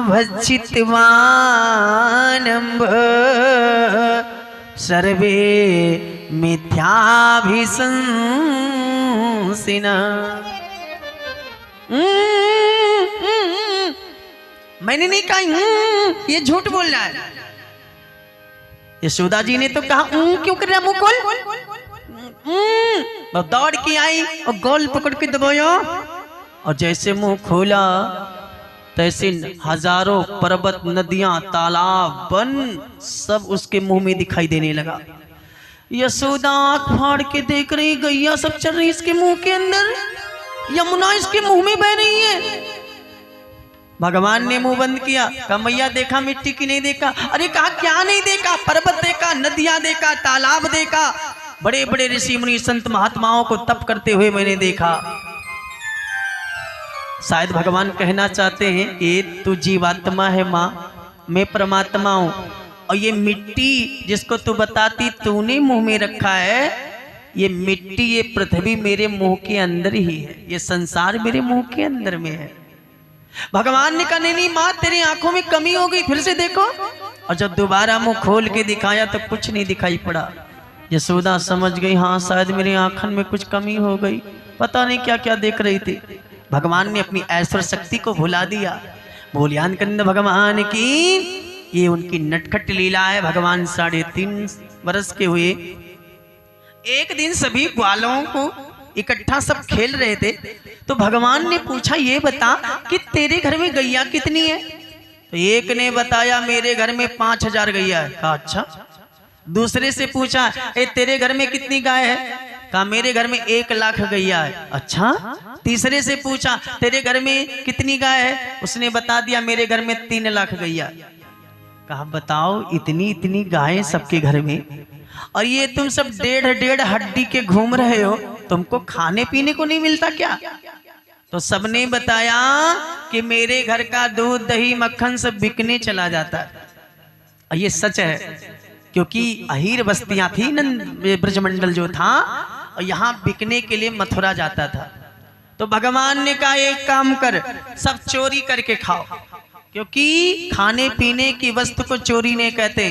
भक्षितवानम्भ सर्वे मिथ्याभिशंसिना। मैंने नहीं कहा, ये झूठ बोल रहा है। यशोदा जी ने तो कहा क्यों कर रहा मुंह खोल। दौड़ के आई और गोल पकड़ के दबाया, और जैसे मुंह खोला तैसे हजारों पर्वत, नदियां, तालाब, वन सब उसके मुंह में दिखाई देने लगा। यशोदा आंख फाड़ के देख रही, गैया सब चल रही इसके मुंह के अंदर, यमुना इसके मुंह में बह रही है। भगवान ने मुंह बंद किया, कहा मैया देखा मिट्टी की नहीं देखा। अरे कहा क्या नहीं देखा, पर्वत देखा, नदियां देखा, तालाब देखा, बड़े बड़े ऋषि मुनि संत महात्माओं को तप करते हुए मैंने देखा। शायद भगवान कहना चाहते हैं कि तू जीवात्मा है माँ, मैं परमात्मा हूं, और ये मिट्टी जिसको तू बताती तूने मुंह में रखा है, ये मिट्टी, ये पृथ्वी मेरे मुंह के अंदर ही है, ये संसार मेरे मुंह के अंदर में है। भगवान ने कहा नहीं माँ तेरी आंखों में कमी हो गई, फिर से देखो। और जब दोबारा मुंह खोल के दिखाया तो कुछ नहीं दिखाई पड़ा। यशोदा समझ गई हाँ शायद मेरी आंखन में कुछ कमी हो गई, पता नहीं क्या क्या देख रही थी। भगवान ने अपनी ऐश्वर्य शक्ति को भुला दिया। भोलियान कंद भगवान की ये उनकी नटखट लीला है। भगवान 3.5 वर्ष के हुए। एक दिन सभी ग्वालों को इकट्ठा सब खेल रहे थे, तो भगवान ने पूछा ये बता कि तेरे घर में गैया कितनी है। तो एक ने बताया मेरे घर में 5000 गैया है। कहा अच्छा। दूसरे से पूछा तेरे घर में कितनी गाय है। कहा मेरे घर में 1 लाख गैया है। अच्छा। तीसरे से पूछा तेरे घर में कितनी गाय है। उसने बता दिया मेरे घर में 3 लाख गैया। कहा बताओ इतनी इतनी गायें सबके घर में, और ये तुम सब 1.5 हड्डी के घूम रहे हो, तुमको खाने पीने को नहीं मिलता क्या। तो सबने बताया कि मेरे घर का दूध दही मक्खन सब बिकने चला जाता है। और ये सच है, क्योंकि अहीर बस्तियां थी नंद ब्रजमंडल जो था, और यहाँ बिकने के लिए मथुरा जाता था। तो भगवान ने कहा एक काम कर, सब चोरी करके खाओ, क्योंकि खाने पीने की वस्तु को चोरी नहीं कहते।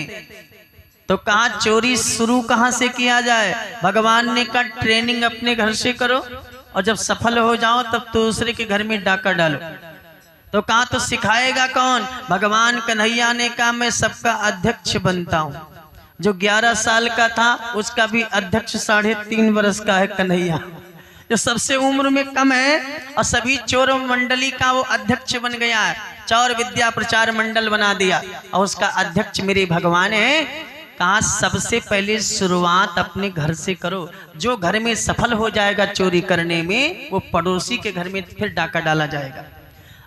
तो कहा चोरी शुरू कहां से किया जाए। भगवान ने कहा ट्रेनिंग अपने घर से करो, और जब सफल हो जाओ तब दूसरे के घर में डाका डालो। तो कहा तो सिखाएगा कौन। भगवान कन्हैया ने कहा मैं सबका अध्यक्ष बनता हूं। जो 11 साल का था उसका भी अध्यक्ष 3.5 वर्ष का है कन्हैया, जो सबसे उम्र में कम है, और सभी चोर मंडली का वो अध्यक्ष बन गया है। चौर विद्या प्रचार मंडल बना दिया, और उसका अध्यक्ष मेरे भगवान है। कहा सबसे पहले शुरुआत अपने घर से करो। जो घर में सफल हो जाएगा चोरी करने में, वो पड़ोसी के घर में फिर डाका डाला जाएगा।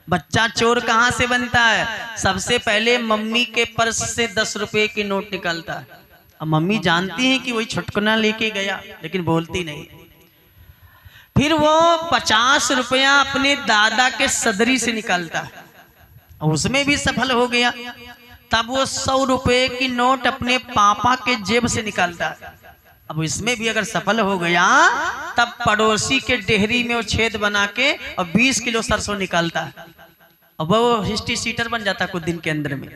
बच्चा चोर कहाँ से बनता है। सबसे पहले मम्मी के पर्स से 10 रुपए की नोट निकालता है। अब मम्मी जानती है कि वही छुटकुना लेके गया, लेकिन बोलती नहीं। फिर वो 50 रुपया अपने दादा के सदरी से निकालता है, और उसमें भी सफल हो गया। तब वो 100 रुपए की नोट अपने पापा के जेब से निकालता है। अब इसमें भी अगर सफल हो गया, तब पड़ोसी के डेहरी में वो छेद बना के और 20 किलो सरसों निकालता है। अब वो हिस्ट्री सीटर बन जाता है कुछ दिन के अंदर में।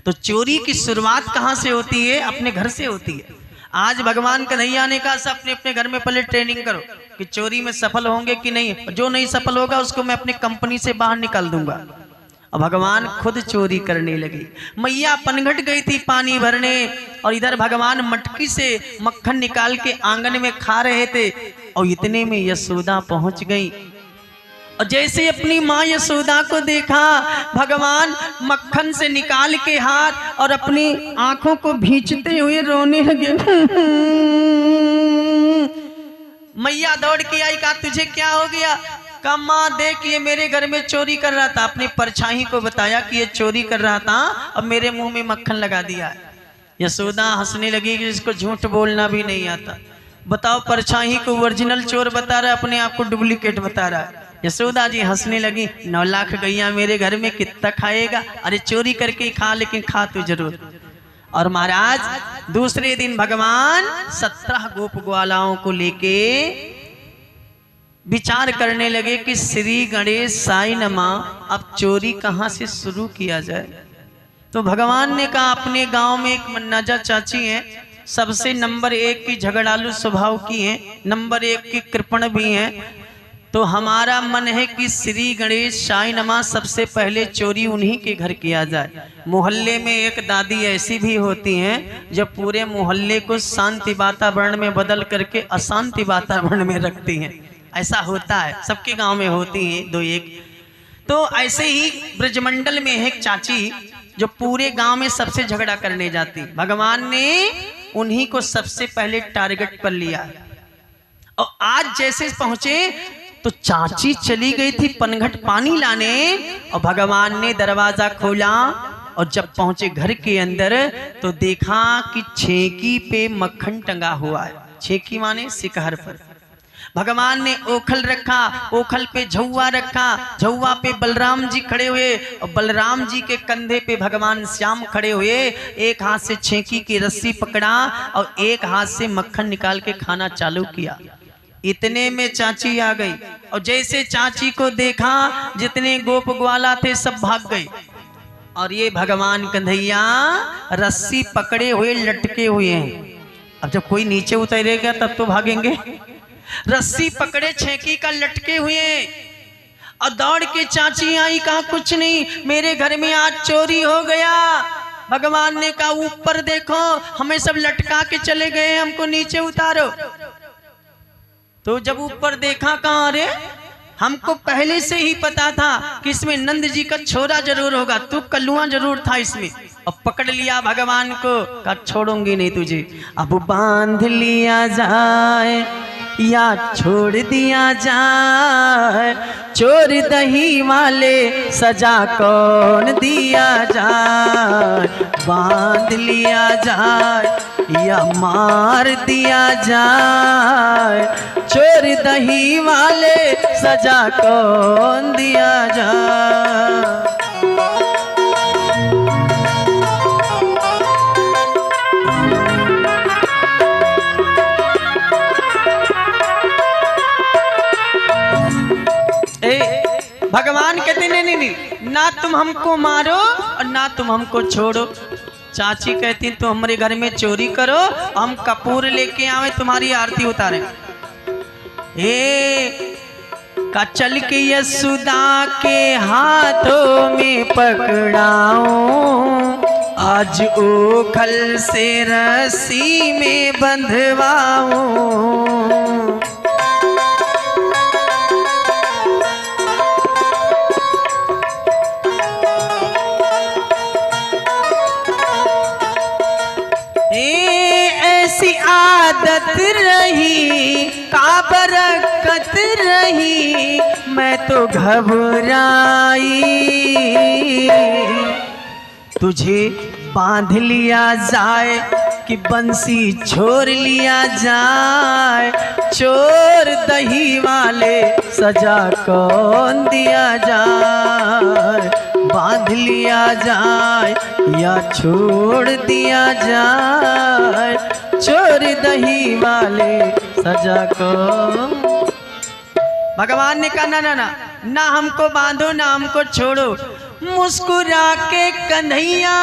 तो चोरी की शुरुआत कहाँ से होती है। अपने घर से होती है। आज भगवान कन्हैया ने कहा सब अपने अपने घर में पहले ट्रेनिंग करो कि चोरी में सफल होंगे कि नहीं। जो नहीं सफल होगा उसको मैं अपनी कंपनी से बाहर निकाल दूंगा। और भगवान खुद चोरी करने लगी। मैया पनघट गई थी पानी भरने, और इधर भगवान मटकी से मक्खन निकाल के आंगन में खा रहे थे। और इतने में यशोदा पहुंच गई, और जैसे अपनी माँ यशोदा को देखा, भगवान मक्खन से निकाल के हाथ और अपनी आंखों को भींचते हुए रोने लगे। मैया दौड़ के आई, कहा तुझे क्या हो गया। कहा माँ देख ये मेरे घर में चोरी कर रहा था। अपनी परछाई को बताया कि ये चोरी कर रहा था, अब मेरे मुंह में मक्खन लगा दिया। यशोदा हंसने लगी कि इसको झूठ बोलना भी नहीं आता। बताओ परछाई को ओरिजिनल चोर बता रहा है, अपने आप को डुप्लीकेट बता रहा है। यशोदा जी हंसने लगी। 9 लाख गैया मेरे घर में कितना खाएगा। अरे चोरी करके ही खा, लेकिन खा तो जरूर। और महाराज दूसरे दिन भगवान 17 गोप ग्वालाओं को लेके विचार करने लगे कि श्री गणेश साई नमा, अब चोरी कहाँ से शुरू किया जाए। तो भगवान ने कहा, अपने गांव में एक मन्नाजा चाची हैं, सबसे नंबर 1 की झगड़ालू स्वभाव की हैं, नंबर 1 की कृपण भी हैं। तो हमारा मन है कि श्री गणेश साई नमा सबसे पहले चोरी उन्हीं के घर किया जाए। मोहल्ले में एक दादी ऐसी भी होती हैं जो पूरे मोहल्ले को शांति वातावरण में बदल करके अशांति वातावरण में रखती हैं। ऐसा होता है, सबके गांव में होती हैं 2-1। तो ऐसे ही ब्रजमंडल में एक चाची जो पूरे गांव में सबसे झगड़ा करने जाती, भगवान ने उन्हीं को सबसे पहले टारगेट पर लिया। और आज जैसे पहुंचे तो चाची चली गई थी पनघट पानी लाने, और भगवान ने दरवाजा खोला और जब पहुंचे घर के अंदर तो देखा कि छेकी पे मक्खन टंगा हुआ है। छेकी माने शिखर पर भगवान ने ओखल रखा, ओखल पे झौवा रखा, झौवा पे बलराम जी खड़े हुए और बलराम जी के कंधे पे भगवान श्याम खड़े हुए। एक हाथ से छेकी की रस्सी पकड़ा और एक हाथ से मक्खन निकाल के खाना चालू किया। इतने में चाची आ गई और जैसे चाची को देखा जितने गोप ग्वाला थे सब भाग गए, और ये भगवान कन्हैया रस्सी पकड़े हुए लटके हुए हैं। अब जब कोई नीचे उतरेगा तब तो भागेंगे। रस्सी पकड़े छेकी का लटके हुए और दौड़ के चाची आई, कहा कुछ नहीं, मेरे घर में आज चोरी हो गया। भगवान ने कहा ऊपर देखो, हमें सब लटका के चले गए, हमको नीचे उतारो। तो जब ऊपर देखा, कहा अरे हमको पहले से ही पता था कि इसमें नंद जी का छोरा जरूर होगा, तू कल्लुआ जरूर था इसमें। और पकड़ लिया भगवान को, कहा छोड़ूंगी नहीं तुझे। अब बांध लिया जाए या छोड़ दिया जाए, चोर दही वाले सजा कौन दिया जाए। बांध लिया जाए या मार दिया जाए, चोर दही वाले सजा कौन दिया जाए। भगवान कहते नहीं नहीं, ना तुम हमको मारो और ना तुम हमको छोड़ो। चाची कहती तुम हमारे घर में चोरी करो, हम कपूर लेके आवे तुम्हारी आरती उतारे। का चल के यशोदा के हाथों में पकड़ाऊं, आज ओखल से रस्सी में बंधवाऊं। ऐसी आदत रही का बरकत रही, मैं तो घबराई। तुझे बांध लिया जाए कि बंसी छोड़ लिया जाए, चोर दही वाले सजा कौन दिया जाए। बांध लिया जाए या छोड़ दिया जाए, चोर दही वाले सजा को। भगवान ने कहा ना ना ना, ना हमको बांधो ना हमको छोड़ो। मुस्कुरा के कन्हैया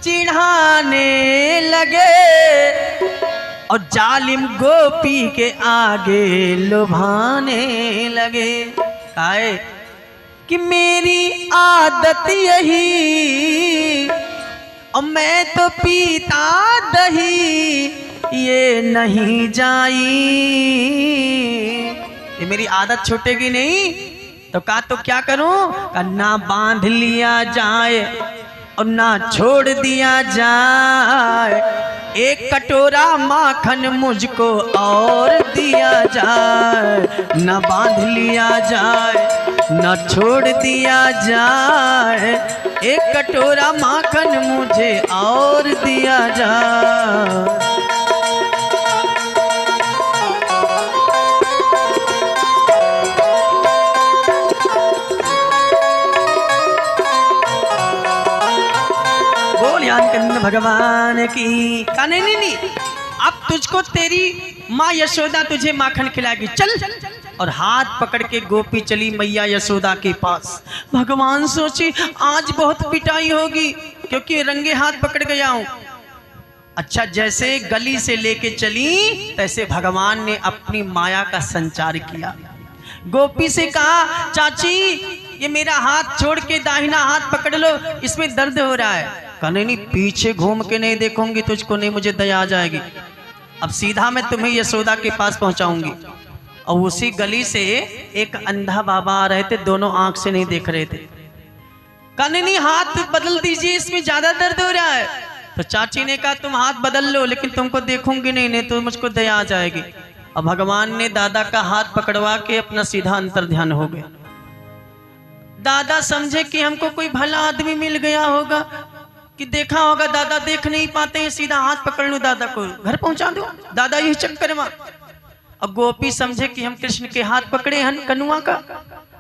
चिढ़ाने लगे और जालिम गोपी के आगे लुभाने लगे। काहे कि मेरी आदत यही और मैं तो पीता दही, ये नहीं जाई। ये मेरी आदत छूटेगी नहीं तो कहा तो क्या करूं? कहा ना बांध लिया जाए और ना छोड़ दिया जाए, एक कटोरा माखन मुझको और दिया जाए। न बांध लिया जाए न छोड़ दिया जाए, एक कटोरा माखन मुझे और दिया जाए। भगवान की। कहा नहीं नहीं नहीं, अब तुझको तेरी माँ यशोदा तुझे माखन खिलाएगी, चल और हाथ पकड़ के गोपी चली मैया यशोदा के पास। भगवान सोचे आज बहुत पिटाई होगी क्योंकि रंगे हाथ पकड़ गया हूं। अच्छा, जैसे गली से लेके चली तैसे भगवान ने अपनी माया का संचार किया। गोपी से कहा चाची ये मेरा हाथ छोड़ के दाहिना हाथ पकड़ लो, इसमें दर्द हो रहा है। कहने नहीं, पीछे घूम के नहीं देखूंगी तुझको नहीं, मुझे दया आ जाएगी। अब सीधा मैं तुम्हें यशोदा के पास पहुंचाऊंगी। और उसी गली से एक अंधा बाबा आ रहे थे, दोनों आंख से नहीं देख रहे थे। कहने नहीं, हाथ बदल दीजिए, इसमें ज्यादा दर्द हो रहा है। तो चाची ने कहा तुम हाथ बदल लो, लेकिन तुमको देखूंगी नहीं, नहीं तो मुझको दया आ जाएगी। और भगवान ने दादा का हाथ पकड़वा के अपना सीधा अंतर ध्यान हो गया। दादा समझे कि हमको कोई भला आदमी मिल गया होगा, कि देखा होगा दादा देख नहीं पाते हैं, सीधा हाथ पकड़ लूं दादा को घर पहुंचा दो, दादा यही चक्कर में। अब गोपी समझे कि हम कृष्ण के हाथ पकड़े हैं कनुआ का।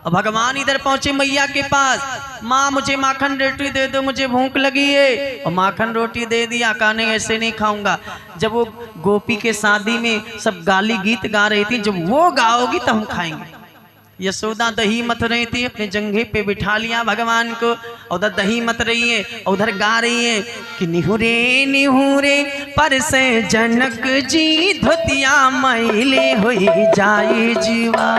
और भगवान इधर पहुंचे मैया के पास, माँ मुझे माखन रोटी दे दो, मुझे भूख लगी है। और माखन रोटी दे दिया। कहा नहीं ऐसे नहीं खाऊंगा। जब वो गोपी के शादी में सब गाली गीत गा रही थी, जब वो गाओगी तो हम खाएंगे। यशोदा दही मत रही थी, अपने जंघे पे बिठा लिया भगवान को, उधर दही मत रही है, उधर गा रही है कि निहुरे निहुरे पर से जनक जी धोतिया मैले हुई जाई जीवा।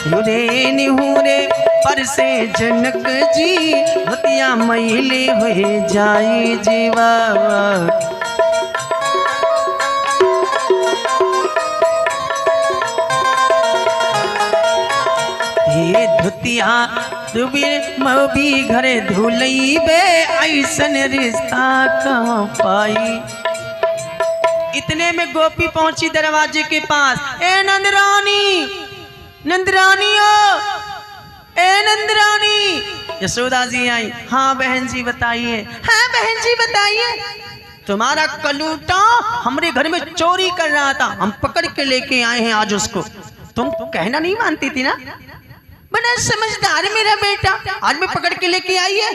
निहुरे निहुरे पर से जनक जी धोतिया मैले हुई जाई जीवा। ये धुतिया भी घरे धुलई बे, ऐसन रिश्ता कहाँ पाई। इतने में गोपी पहुंची दरवाजे के पास। ए नंदरानी, नंदरानी ओ, ए नंदरानी। यशोदा जी आई। हाँ बहन जी बताइए। हाँ बहन जी बताइए। तुम्हारा कलूटा हमारे घर में चोरी कर रहा था, हम पकड़ के लेके आए हैं आज उसको। तुम कहना नहीं मानती थी ना, बड़ा समझदार मेरा बेटा, आज मैं पकड़ के लेके आई है।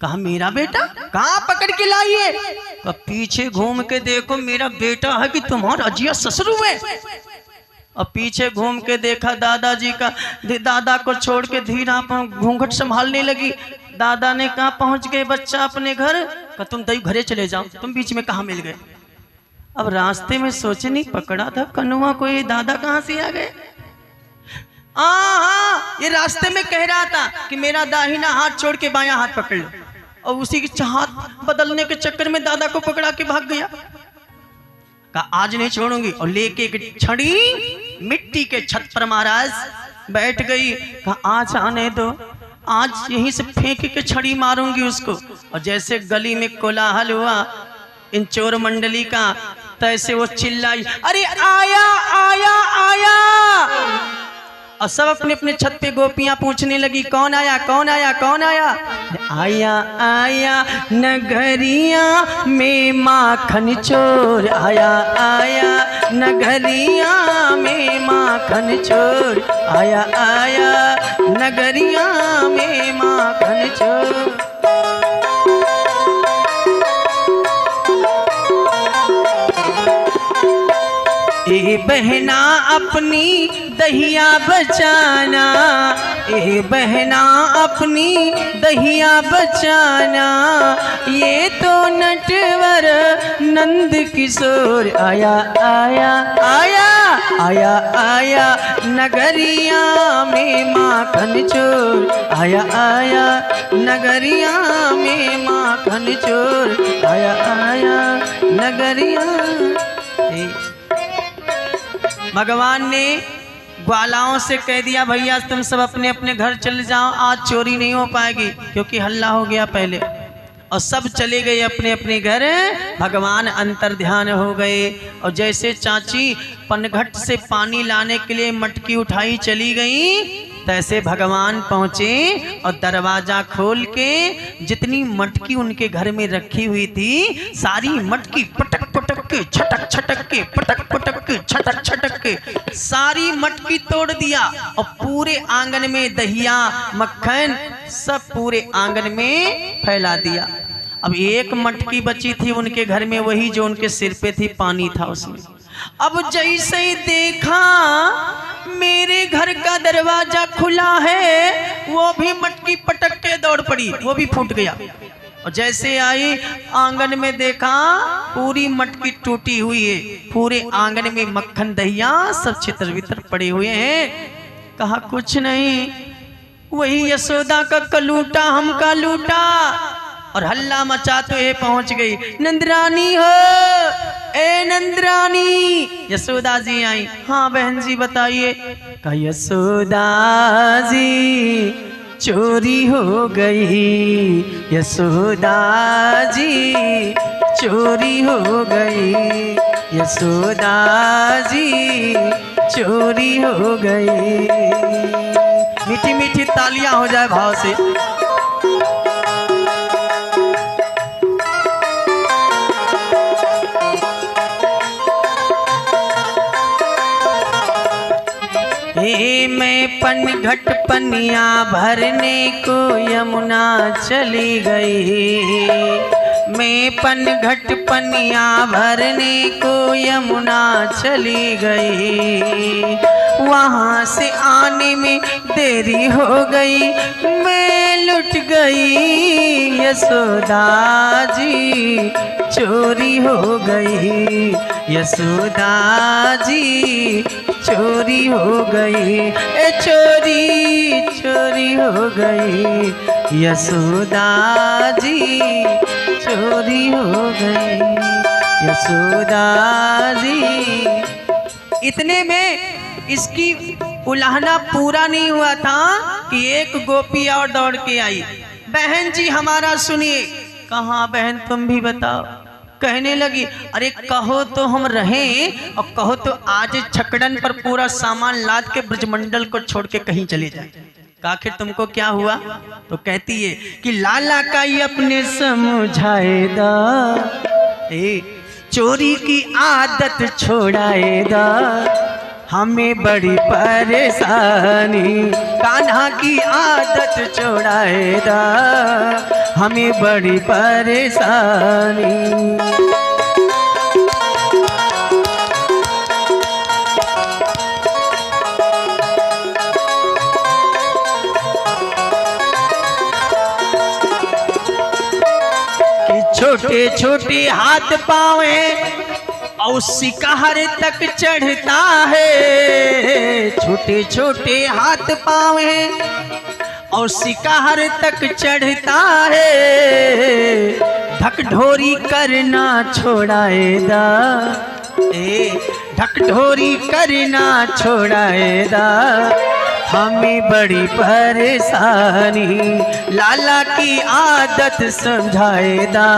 कहा मेरा बेटा कहाँ पकड़ के लाई है? तो पीछे घूम के देखो, मेरा बेटा है कि तुम्हारा अजिया ससुर हुए। और पीछे घूम के देखा दादाजी का, दादा को छोड़ के धीरा घूंघट संभालने लगी। दादा ने कहा पहुंच गए बच्चा अपने घर। कहा तुम दई घरे चले जाओ, तुम बीच में कहाँ मिल गए। अब रास्ते में सोचे नहीं पकड़ा था कनुआ को, ये दादा कहाँ से आ गए। हाँ, ये रास्ते में कह रहा था कि मेरा दाहिना हाथ छोड़ के बायां हाथ पकड़ लो, और उसी के हाथ बदलने के चक्कर में दादा को पकड़ा के भाग गया। कहा आज नहीं छोड़ूंगी। और लेके एक छड़ी मिट्टी के छत पर महाराज बैठ गई। कहा आज आने दो, आज यहीं से फेंक के छड़ी मारूंगी उसको। और जैसे गली में कोलाहल हुआ इन चोर मंडली का, तैसे वो चिल्लाई अरे आया आया आया। और सब अपने अपने छत पे गोपियां पूछने लगी कौन आया कौन आया कौन आया। आया आया नगरिया में माखन चोर, आया आया नगरिया में माखन चोर, आया आया नगरिया में माखन चोर। ए बहना अपनी दहिया बचाना, ए बहना अपनी दहिया बचाना, ये तो नटवर नंद किशोर आया आया आया आया आया नगरिया में माखन चोर, आया आया नगरिया में माखन चोर, आया आया नगरिया। भगवान ने ग्वालाओं से कह दिया भैया तुम सब अपने अपने घर चले जाओ, आज चोरी नहीं हो पाएगी क्योंकि हल्ला हो गया पहले। और सब चले गए अपने अपने घर। भगवान अंतर ध्यान हो गए। और जैसे चाची पनघट से पानी लाने के लिए मटकी उठाई चली गई, तैसे भगवान पहुँचे और दरवाजा खोल के जितनी मटकी उनके घर में रखी हुई थी सारी मटकी पटक पटक के छटक छटक के पटक पटक के छटक छटक के सारी मटकी तोड़ दिया। और पूरे आंगन में दहिया मक्खन सब पूरे आंगन में फैला दिया। अब एक मटकी बची थी उनके घर में, वही जो उनके सिर पे थी, पानी था उसमें। अब जैसे ही देखा मेरे घर का दरवाजा खुला है, वो भी मटकी पटक के दौड़ पड़ी, वो भी फूट गया। और जैसे आई आंगन में देखा पूरी मटकी टूटी हुई है, पूरे आंगन में मक्खन दहिया सब छितर बितर पड़े हुए हैं। कहा कुछ नहीं, वही यशोदा का कलूटा हमका लूटा। और हल्ला मचाते हुए पहुंच गई, नंदरानी हो, ए नंदरानी। यशोदा जी आई। हाँ बहन जी बताइए। कहा यशोदा जी चोरी हो गई, यशोदा जी चोरी हो गई, यशोदा जी चोरी हो गई। मीठी मीठी तालियां हो जाए भाव से। मैं पनघट पनिया भरने को यमुना चली गई, मैं पनघट पनिया भरने को यमुना चली गई। वहाँ से आने में देरी हो गई, मैं लुट गई, यशोदा जी चोरी हो गई, यशोदा जी चोरी हो गई, ए चोरी चोरी हो गई, यशोदा जी चोरी हो गई, यशोदा जी। इतने में इसकी उलाहना पूरा नहीं हुआ था कि एक गोपी और दौड़ के आई। बहन जी हमारा सुनिए। कहाँ बहन तुम भी बताओ। कहने लगी अरे कहो तो हम रहें, और कहो तो आज छकड़न पर पूरा सामान लाद के ब्रजमंडल को छोड़ के कहीं चले जाए। आखिर तुमको क्या हुआ? तो कहती है कि लाला का ही अपने समझाएगा, चोरी की आदत छोड़ाएगा, हमें बड़ी परेशानी, कान्हा की आदत छोड़ाएगा, हमें बड़ी परेशानी। कि छोटे छोटे हाथ पाँव और शिकार तक चढ़ता है, छोटे छोटे हाथ पाँव और शिकार तक चढ़ता है, ढकढोरी करना छोड़ाएगा, ढकढोरी करना छोड़ाएगा, हमें बड़ी परेशानी, लाला की आदत समझाएगा,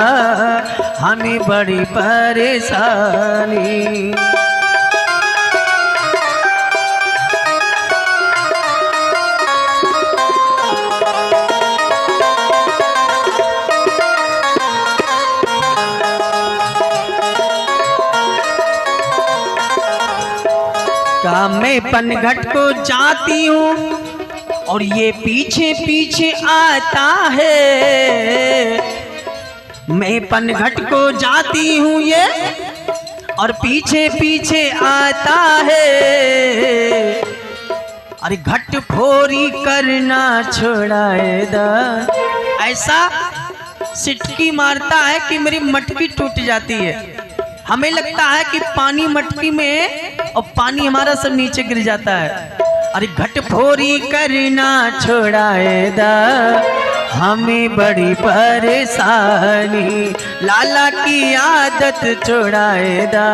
हमें बड़ी परेशानी। का मैं पनघट को जाती हूँ और ये पीछे पीछे आता है, मैं पनघट को जाती हूँ ये और पीछे पीछे आता है, अरे घट फोरी करना छोड़ाएगा। ऐसा सिटकी मारता है कि मेरी मटकी टूट जाती है। हमें लगता है कि पानी मटकी में और पानी हमारा सब नीचे गिर जाता है। अरे घट फोरी करना छोड़ाएगा, हमें बड़ी परेशानी, लाला की आदत छोड़ाएगा,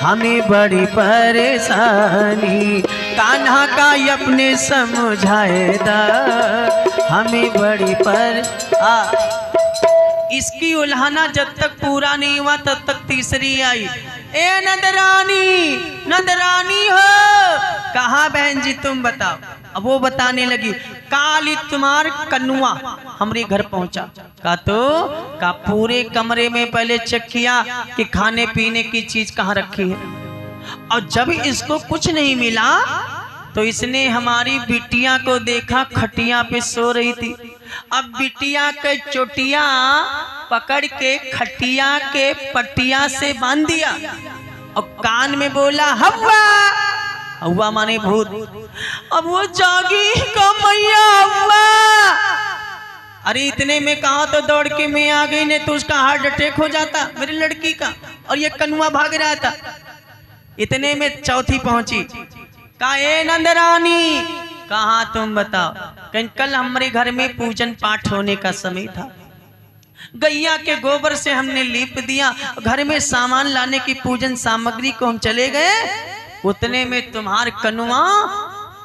हमें बड़ी परेशानी, कान्हा का अपने समझाएगा, हमें बड़ी इसकी उल्हाना जब तक पूरा नहीं हुआ तब तक तीसरी आई। ए नंदरानी, नंदरानी हो, कहाँ बहन जी तुम बताओ। अब वो बताने लगी काली तुम्हार कन्नुआ हमारे घर पहुंचा। का पूरे कमरे में पहले चेक किया कि खाने पीने की चीज कहाँ रखी है, और जब इसको कुछ नहीं मिला तो इसने हमारी बिटिया को देखा खटिया पे सो रही थी। अब बिटिया के चोटिया पकड़ के खटिया के पटिया से बांध दिया और कान में बोला हवा हुआ माने भूत। अब वो जागी का मैया हुआ। अरे इतने में कहा तो दौड़ के मैं आ गई, नहीं तो उसका हार्ट अटैक हो जाता मेरी लड़की का, और ये कनुआ भाग रहा था। इतने में चौथी पहुंची, कहा ए नंदरानी, कहा तुम बताओ। कहीं कल हमारे घर में पूजन पाठ होने का समय था, गैया के गोबर से हमने लीप दिया, घर में सामान लाने की पूजन सामग्री को हम चले गए, उतने में तुम्हार कनुआ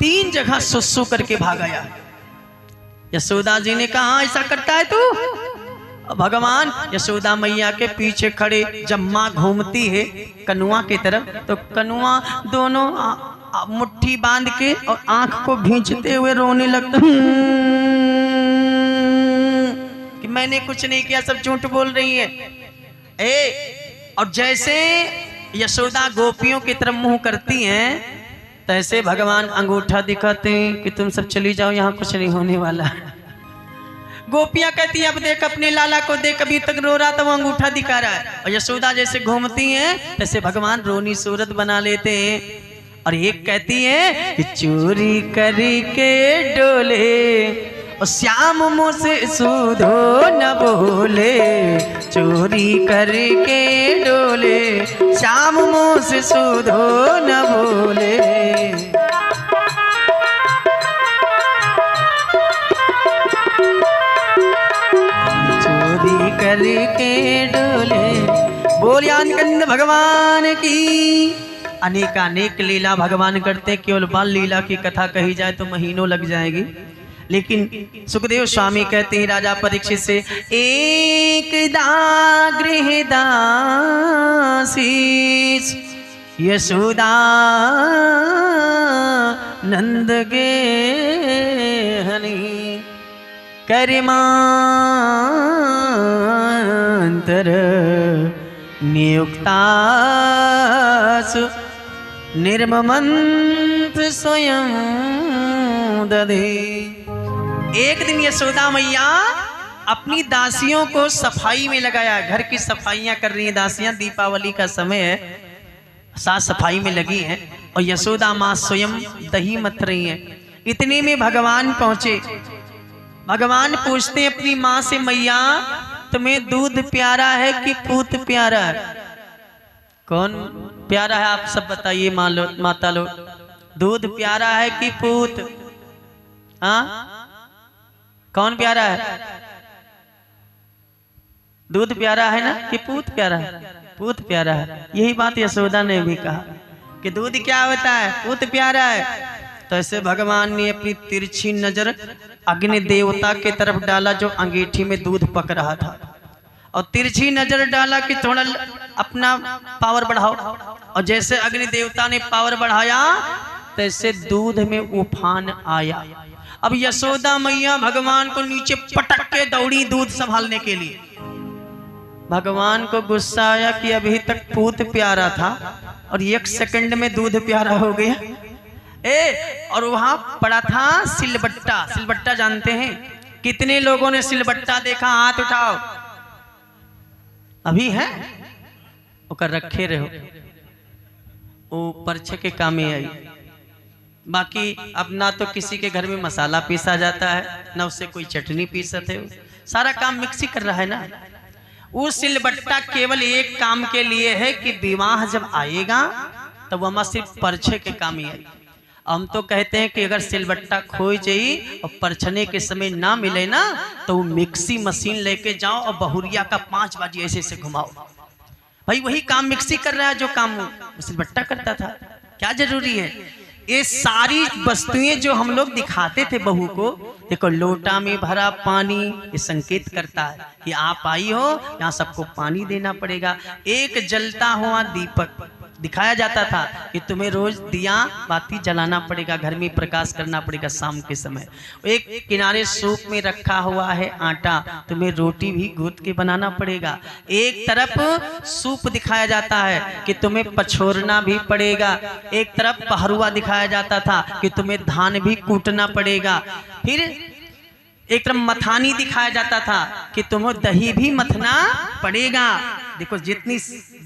3 जगह सुसु करके भाग आया। यशोदा जी ने कहा ऐसा करता है तू? भगवान यशोदा मैया के पीछे खड़े, जब माँ घूमती है कनुआ की तरफ, तो कनुआ दोनों मुट्ठी बांध के और आंख को भींचते हुए रोने लगता कि मैंने कुछ नहीं किया, सब झूठ बोल रही है। और जैसे यशोदा गोपियों की तरफ मुंह करती हैं, तैसे भगवान अंगूठा दिखाते हैं कि तुम सब चली जाओ, यहाँ कुछ नहीं होने वाला। गोपियां कहती है अब देख अपने लाला को देख, अभी तक रो रहा था वो अंगूठा दिखा रहा है। और यशोदा जैसे घूमती हैं तैसे भगवान रोनी सूरत बना लेते हैं। और एक कहती है कि चोरी करके डोले और श्याम मुँह से सूधो न बोले, चोरी करके डोले श्याम मुँह से सूधो न बोले। चोरी करके डोले, बोलियान कंद भगवान की। अनेकानेक लीला भगवान करते, केवल बाल लीला की कथा कही जाए तो महीनों लग जाएगी। लेकिन सुखदेव स्वामी कहते हैं राजा परीक्षित से, एक गृहदासी यशोदा नंद गे हनी करिमांतर नियुक्तासु निर्ममंत स्वयं दधे। एक दिन यशोदा मैया अपनी दासियों को सफाई में लगाया, घर की सफाइयां कर रही हैं दासियां, दीपावली का समय है, साफ सफाई में लगी हैं। और यशोदा माँ स्वयं दही मथ रही हैं। इतने में भगवान पहुंचे। भगवान पूछते हैं अपनी माँ से, मैया तुम्हें दूध प्यारा है कि पूत प्यारा है? कौन प्यारा है आप सब बताइए माता लोग, दूध प्यारा है कि पूत? हाँ कौन प्यारा है? दूध प्यारा है ना कि पूत प्यारा है? पूत प्यारा है। यही बात यशोदा ने भी कहा कि दूध क्या होता है, पूत प्यारा है। तो ऐसे भगवान ने अपनी तिरछी नजर अग्नि देवता की तरफ डाला जो अंगीठी में दूध पक रहा था, और तिरछी नजर डाला कि थोड़ा अपना पावर बढ़ाओ। और जैसे अग्नि देवता ने पावर बढ़ाया तैसे दूध में उफान आया। अब यशोदा मैया भगवान को नीचे पटक के दौड़ी दूध संभालने के लिए। भगवान को गुस्सा आया कि अभी तक पूत प्यारा था और 1 सेकंड में दूध प्यारा हो गया। और वहां पड़ा था सिलबट्टा। सिलबट्टा जानते हैं? कितने लोगों ने सिलबट्टा देखा? हाथ उठाओ। अभी है ओकर रखे रहो, वो परछे के काम में आई। बाकी अब ना तो किसी के घर में मसाला पीसा जाता है, ना उससे कोई चटनी पीसते है, सारा काम मिक्सी कर रहा है ना। वो सिलबट्टा केवल एक काम के लिए है कि विवाह जब आएगा तो वह सिर्फ परछे के काम ही है। हम तो कहते हैं कि अगर सिलबट्टा खोई जाए और परछने के समय ना मिले ना, तो मिक्सी मशीन लेके जाओ और बहुरिया का 5 बाजी ऐसे से घुमाओ। भाई वही काम मिक्सी कर रहा है जो काम सिलबट्टा करता था। क्या जरूरी है? ये सारी वस्तुएं जो हम लोग दिखाते थे बहू को, देखो लोटा में भरा पानी, ये संकेत करता है कि आप आई हो, यहाँ सबको पानी देना पड़ेगा। एक जलता हुआ दीपक दिखाया जाता था कि तुम्हें रोज दिया बाती जलाना पड़ेगा, घर में प्रकाश करना पड़ेगा शाम के समय। एक किनारे सूप में रखा हुआ है आटा, तुम्हें रोटी भी गूंथ के बनाना पड़ेगा। एक तरफ सूप दिखाया जाता है कि तुम्हें पछोरना भी पड़ेगा। एक तरफ पहरुआ दिखाया जाता था कि तुम्हें धान भी कूटना पड़ेगा। फिर एक तरफ मथानी दिखाया जाता था कि तुम्हें दही भी मथना पड़ेगा। देखो जितनी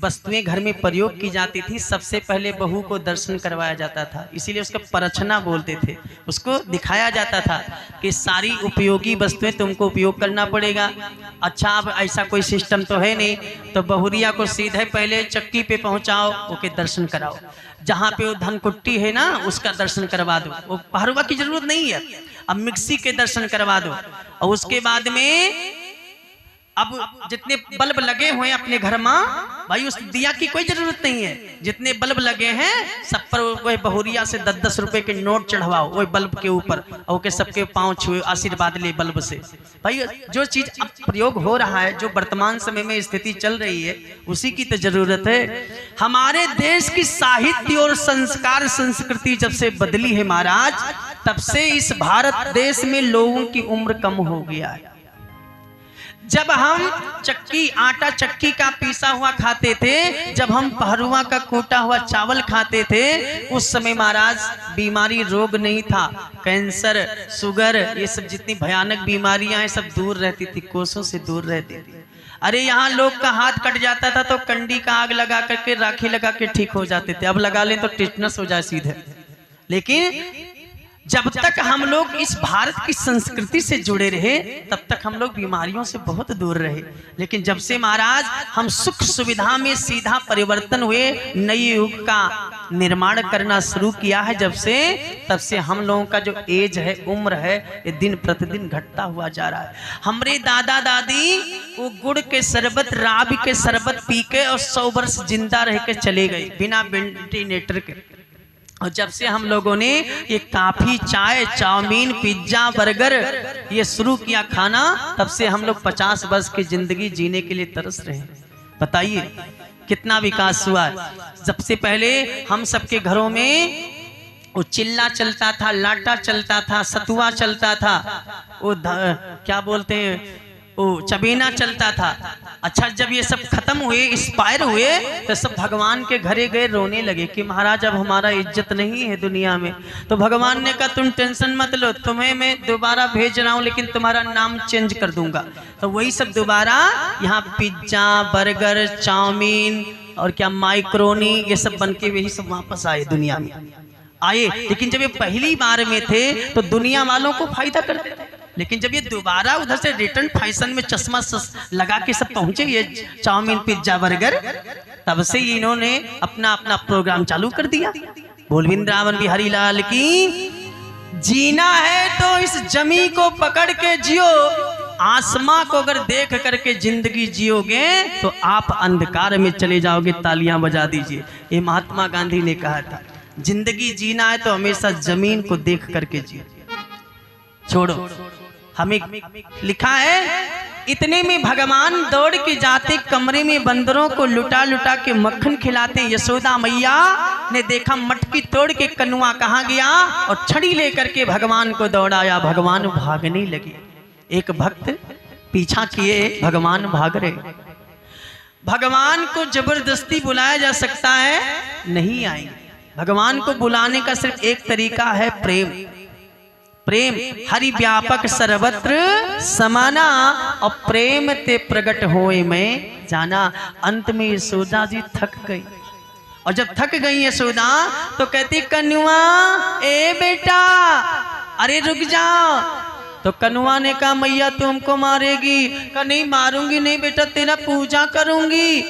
वस्तुएं घर में प्रयोग की जाती थी सबसे पहले बहू को दर्शन करवाया जाता था, इसीलिए उसका परछना बोलते थे। उसको दिखाया जाता था कि सारी उपयोगी वस्तुएं तुमको उपयोग करना पड़ेगा। अच्छा अब ऐसा कोई सिस्टम तो है नहीं, तो बहुरिया को सीधे पहले चक्की पे पहुंचाओ, ओके दर्शन कराओ। जहाँ पे वो धनकुट्टी है ना उसका दर्शन करवा दो, वो पहरुआ की जरूरत नहीं है। अब मिक्सी के दर्शन करवा दो, और उसके बाद में अब जितने बल्ब लगे हुए हैं अपने घर में भाई उस दिया की कोई जरूरत नहीं है। जितने बल्ब लगे हैं सब पर वही बहुरिया से 10-10 रुपए के नोट चढ़वाओ वही बल्ब के ऊपर, और सबके पांव छुए आशीर्वाद ले बल्ब से। भाई जो चीज अब प्रयोग हो रहा है, जो वर्तमान समय में स्थिति चल रही है, उसी की तो जरूरत है। हमारे देश की साहित्य और संस्कार संस्कृति जब से बदली है महाराज, तब से इस भारत देश में लोगों की उम्र कम हो गया है। जब हम चक्की आटा चक्की का पीसा हुआ खाते थे, जब हम पहरुआ का कूटा हुआ चावल खाते थे, उस समय महाराज बीमारी रोग नहीं था। कैंसर शुगर ये सब जितनी भयानक बीमारियां हैं सब दूर रहती थी, कोसों से दूर रहती थी। अरे यहाँ लोग का हाथ कट जाता था तो कंडी का आग लगा करके राखी लगा के ठीक हो जाते थे, अब लगा लें तो टिटनस हो जाए सीधे। लेकिन जब तक हम लोग इस भारत की संस्कृति से जुड़े रहे तब तक हम लोग बीमारियों से बहुत दूर रहे। लेकिन जब से महाराज हम सुख सुविधा में सीधा परिवर्तन हुए, नए युग का निर्माण करना शुरू किया है जब से, तब से हम लोगों का जो एज है, उम्र है, ये दिन प्रतिदिन घटता हुआ जा रहा है। हमारे दादा दादी वो गुड़ के शरबत राबी के शरबत पी के और 100 वर्ष जिंदा रह के चले गए बिना वेंटिलेटर के। और जब से हम लोगों ने ये काफी चाय चाउमीन पिज्जा बर्गर ये शुरू किया खाना, तब से हम लोग 50 वर्ष की जिंदगी जीने के लिए तरस रहे हैं। बताइए कितना विकास हुआ है। सबसे पहले हम सबके घरों में वो चिल्ला चलता था, लाटा चलता था, सतुआ चलता था, वो क्या बोलते हैं वो चबेना चलता था। अच्छा जब ये सब खत्म हुए, एक्सपायर हुए, तो सब भगवान के घरे गए रोने लगे कि महाराज अब हमारा इज्जत नहीं है दुनिया में। तो भगवान ने कहा तुम टेंशन मत लो, तुम्हें मैं दोबारा भेज रहा हूँ लेकिन तुम्हारा नाम चेंज कर दूंगा। तो वही सब दोबारा यहाँ पिज्जा बर्गर चाउमीन और क्या माइक्रोनी ये सब बन के वही सब वापस आए दुनिया में आए। लेकिन जब ये पहली बार में थे तो दुनिया वालों को फायदा करते थे, लेकिन जब ये दोबारा उधर से रिटर्न फैशन में चश्मा लगा के सब पहुंचे ये चाउमीन पिज्जा बर्गर, तब से इन्होंने अपना अपना प्रोग्राम चालू कर दिया। बोल वृंदावन बिहारी लाल की। जीना है तो इस जमी को पकड़ के जियो, आसमां को अगर देख करके जिंदगी जियोगे तो आप अंधकार में चले जाओगे। तालियां बजा दीजिए। ये महात्मा गांधी ने कहा था, जिंदगी जीना है तो हमेशा जमीन को देख करके जियो, छोड़ो। हमें लिखा है इतने में भगवान दौड़ के जाते कमरे में बंदरों को लुटा लुटा के मक्खन खिलाते। यशोदा मैया ने देखा मटकी तोड़ के कनुआ कहाँ गया और छड़ी लेकर के भगवान को दौड़ाया। भगवान भागने लगे, एक भक्त पीछा किए, भगवान भाग रहे। भगवान को जबरदस्ती बुलाया जा सकता है? नहीं आएंगे। भगवान को बुलाने का सिर्फ एक तरीका है, प्रेम। प्रेम हरि व्यापक सर्वत्र समाना, और प्रेम ते प्रकट होए में जाना। अंत में यशोदा जी थक गई, और जब थक गई यशोदा तो कहती कनुआ ए बेटा अरे रुक जाओ। तो कनुआ ने कहा मैया तुमको मारेगी? कहा नहीं मारूंगी नहीं बेटा, तेरा पूजा करूंगी।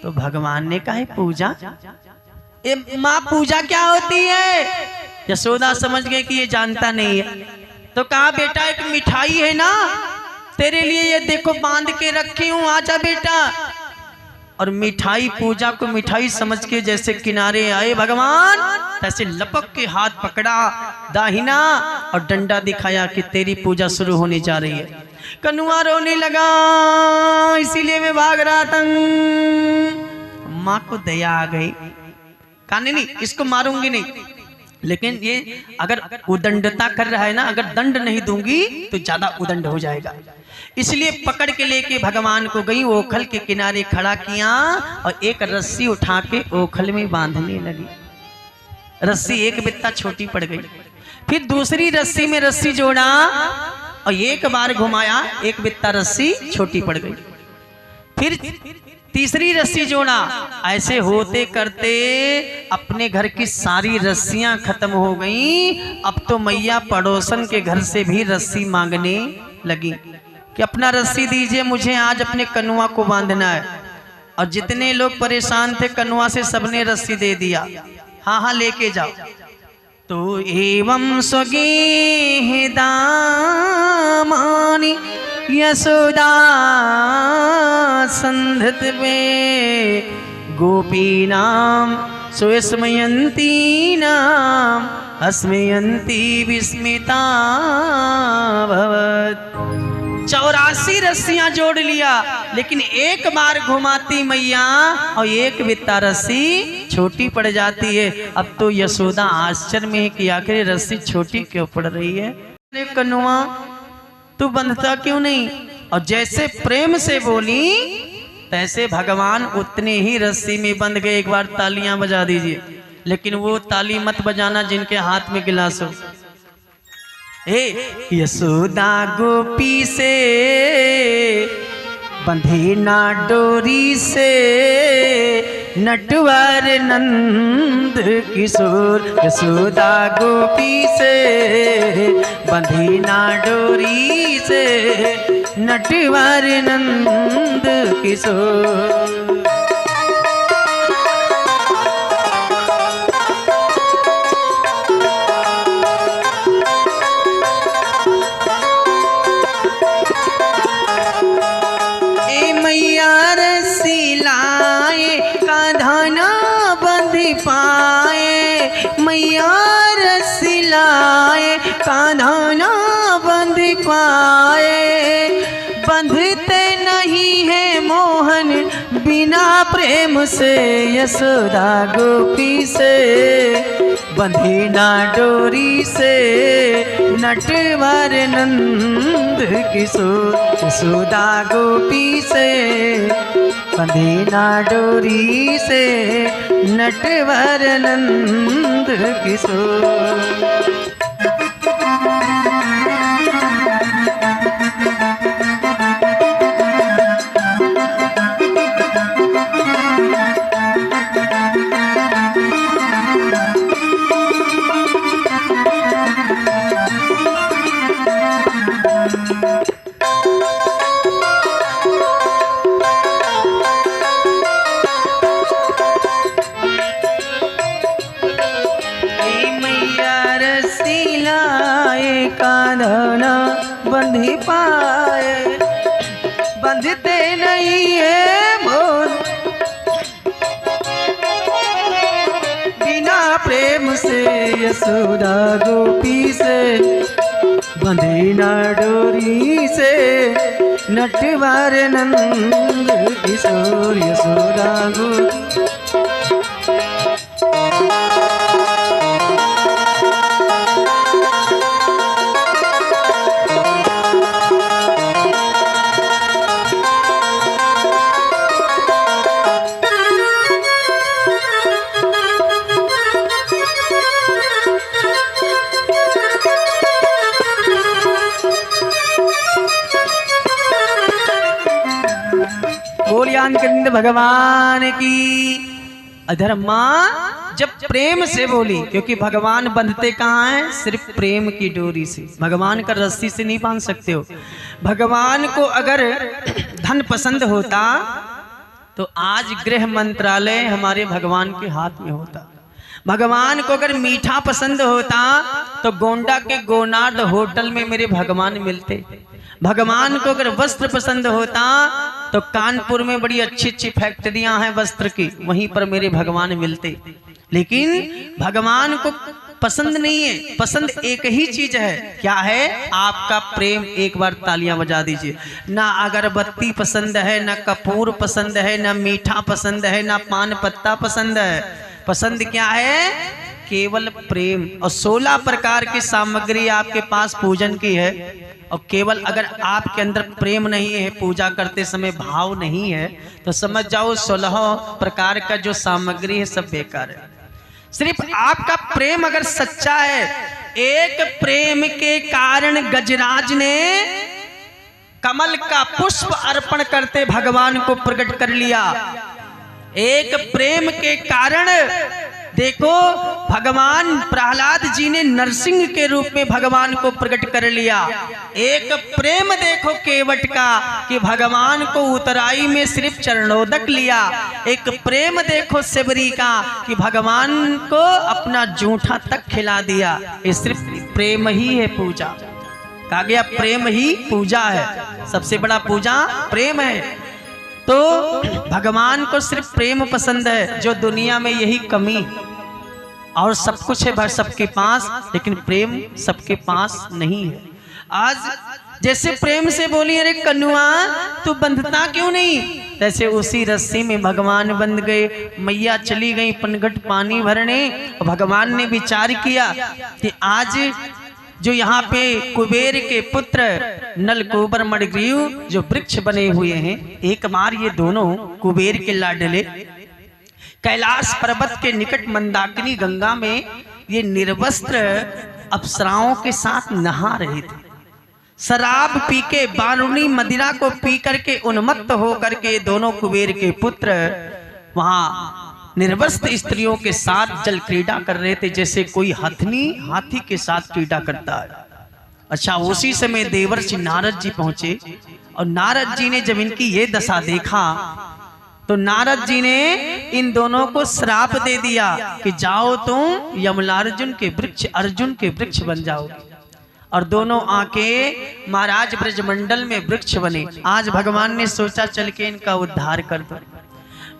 तो भगवान ने कहा पूजा? ए माँ पूजा क्या होती है? यशोदा समझ गए कि ये जानता नहीं है। तो कहा बेटा एक मिठाई है ना तेरे लिए, ये देखो बांध के रखी हूं, आजा बेटा। और मिठाई पूजा को मिठाई समझ के जैसे किनारे आए भगवान, तैसे लपक के हाथ पकड़ा दाहिना और डंडा दिखाया कि तेरी पूजा शुरू होने जा रही है। कनुआ रोने लगा, इसीलिए मैं भाग रहा था। माँ को दया आ गई, कहा नहीं इसको मारूंगी नहीं, लेकिन ये अगर उदंडता कर रहा है ना, अगर दंड नहीं दूंगी तो ज्यादा उदंड हो जाएगा। इसलिए पकड़ के लेके भगवान को गई, ओखल के किनारे खड़ा किया और एक रस्सी उठा के ओखल में बांधने लगी। रस्सी एक बित्ता छोटी पड़ गई, फिर दूसरी रस्सी में रस्सी जोड़ा और एक बार घुमाया, एक बित्ता रस्सी छोटी पड़ गई। फिर तीसरी रस्सी जोड़ा। ऐसे होते करते अपने घर की सारी रस्सियां खत्म हो गईं। अब तो मैया पड़ोसन के घर से भी रस्सी मांगने लगी कि अपना रस्सी दीजिए, मुझे आज अपने कनुआ को बांधना है। और जितने लोग परेशान थे कनुआ से, सबने रस्सी दे दिया। हाँ हाँ लेके जाओ। तो एवं स्वगे दामानि यशोदा संधत में गोपीनाम सुस्मयंती नाम अस्मयंती विस्मिता भवत। 84 रस्सियां जोड़ लिया, लेकिन एक बार घुमाती मैया और एक बित्ता रस्सी छोटी पड़ जाती है। अब तो यशोदा आश्चर्य में है कि आखिर रस्सी छोटी क्यों पड़ रही है। कनुआ तू बंधता क्यों नहीं? और जैसे प्रेम से बोली तैसे भगवान उतने ही रस्सी में बंध गए। एक बार तालियां बजा दीजिए, लेकिन वो ताली मत बजाना जिनके हाथ में गिलास हो। यशोदा गोपी से बंधे ना डोरी से नटवर नंद किशोर। यशोदा गोपी से बंधे ना डोरी से नटवर नंद किशोर। मैया रस्सी लाए कान्हा ना बंध पाए। बंधते नहीं है मोहन बिना प्रेम से। यशोदा गोपी से बंधे ना डोरी से नटवर नंद किशोर। यशोदा गोपी से बंधे ना डोरी से नटवर नंद किशोर। बंधी पाए बंधते नहीं है मोर बिना प्रेम से। यशोदा गोपी से बंधे ना डोरी से नटवर नंद किशोर। यशोदा गोपी गोलियानंद भगवान की। अधर्मा जब प्रेम से बोली, क्योंकि भगवान बंधते कहाँ हैं? सिर्फ प्रेम की डोरी से। भगवान का रस्सी से नहीं बांध सकते हो। भगवान को अगर धन पसंद होता तो आज गृह मंत्रालय हमारे भगवान के हाथ में होता। भगवान को अगर मीठा पसंद होता तो गोंडा के गोनार्ड होटल में मेरे भगवान मिलते। भगवान को अगर वस्त्र पसंद होता तो कानपुर में बड़ी अच्छी अच्छी फैक्ट्रियां हैं वस्त्र की, वहीं पर मेरे भगवान मिलते। लेकिन भगवान को पसंद नहीं है, पसंद एक ही चीज है। क्या है? आपका प्रेम। एक बार तालियां बजा दीजिए। ना अगरबत्ती पसंद है, ना कपूर पसंद है, ना मीठा पसंद है, ना पान पत्ता पसंद है। पसंद क्या है? केवल प्रेम। और 16 प्रकार की सामग्री आपके पास पूजन की है, और केवल अगर आपके अंदर प्रेम नहीं है, पूजा करते समय भाव नहीं है, तो समझ जाओ 16 प्रकार का जो सामग्री है सब बेकार है। सिर्फ आपका प्रेम अगर सच्चा है। एक प्रेम के कारण गजराज ने कमल का पुष्प अर्पण करते भगवान को प्रकट कर लिया। एक प्रेम के कारण देखो भगवान प्रहलाद जी ने नरसिंह के रूप में भगवान को प्रकट कर लिया। एक प्रेम देखो केवट का कि भगवान को उतराई में सिर्फ चरणोदक लिया। एक प्रेम देखो शिवरी का कि भगवान को अपना जूठा तक खिला दिया। ये सिर्फ प्रेम ही है पूजा। कहा गया प्रेम ही पूजा है, सबसे बड़ा पूजा प्रेम है। तो भगवान को सिर्फ प्रेम पसंद है, जो दुनिया में यही कमी। और सब कुछ है सबके पास, लेकिन प्रेम सबके पास नहीं है। आज जैसे प्रेम से बोली अरे कन्नुआ तू बंधता क्यों नहीं, तैसे उसी रस्सी में भगवान बंध गए। मैया चली गई पनघट पानी भरने। भगवान ने विचार किया कि आज जो यहाँ पे कुबेर के पुत्र नलकूबर मणिग्रीव जो वृक्ष बने हुए हैं, एक बार ये दोनों कुबेर के लाडले कैलाश पर्वत के निकट मंदाकिनी गंगा में ये निर्वस्त्र अप्सराओं के साथ नहा रहे थे। शराब पी के बारूणी मदिरा को पी करके उन्मत्त होकर के दोनों कुबेर के पुत्र वहां निर्वस्त्र स्त्रियों के साथ जल क्रीड़ा कर रहे थे, जैसे कोई हथनी हाथी के साथ क्रीड़ा करता है। अच्छा, उसी समय देवर्षि नारद जी पहुंचे और नारद जी ने जब इनकी ये दशा देखा तो नारद जी ने इन दोनों को श्राप दे दिया कि जाओ तुम यमलार्जुन के वृक्ष अर्जुन के वृक्ष बन जाओगे। और दोनों आके महाराज ब्रजमंडल में वृक्ष बने। आज भगवान ने सोचा चल के इनका उद्धार कर दो।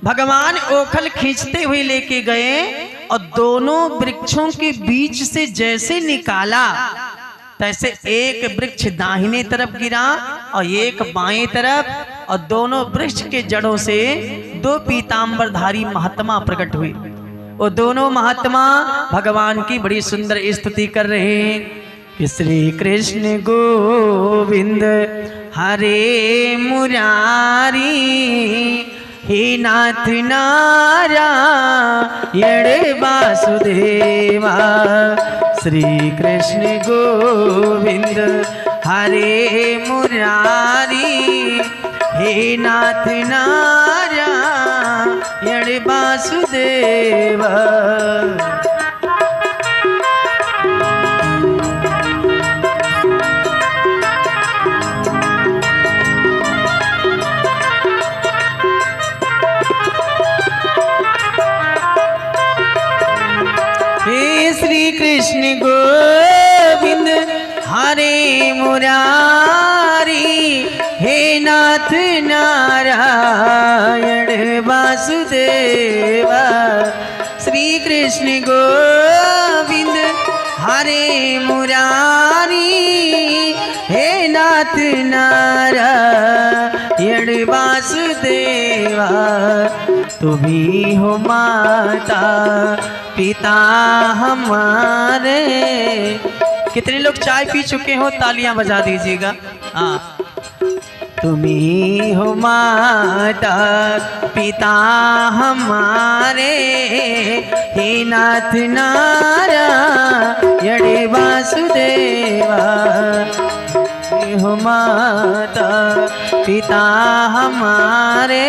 भगवान ओखल खींचते हुए लेके गए और दोनों वृक्षों के बीच से जैसे निकाला तैसे एक वृक्ष दाहिने तरफ गिरा और एक बाएं तरफ, और दोनों वृक्ष के जड़ों से दो पीतांबरधारी महात्मा प्रकट हुए। वो दोनों महात्मा भगवान की बड़ी सुंदर स्तुति कर रहे हैं कि श्री कृष्ण गोविंद हरे मुरारी, हे नाथ नारायण वासुदेवा। श्री कृष्ण गोविंद हरे मुरारी, हे नाथ नारायण वासुदेवा। श्री कृष्ण गोविंद हरे मुरारी, हे नाथ नारायण वासुदेवा। श्री कृष्ण गोविंद हरे मुरारी, हे नाथ नारायण वासुदेवा। तुम्ही हो माता पिता हमारे। कितने लोग चाय पी चुके हो तालियां बजा दीजिएगा। हाँ, तुम्ही हो माता पिता हमारे, हे नाथ नारायण वासुदेवा। हो माता पिता हमारे,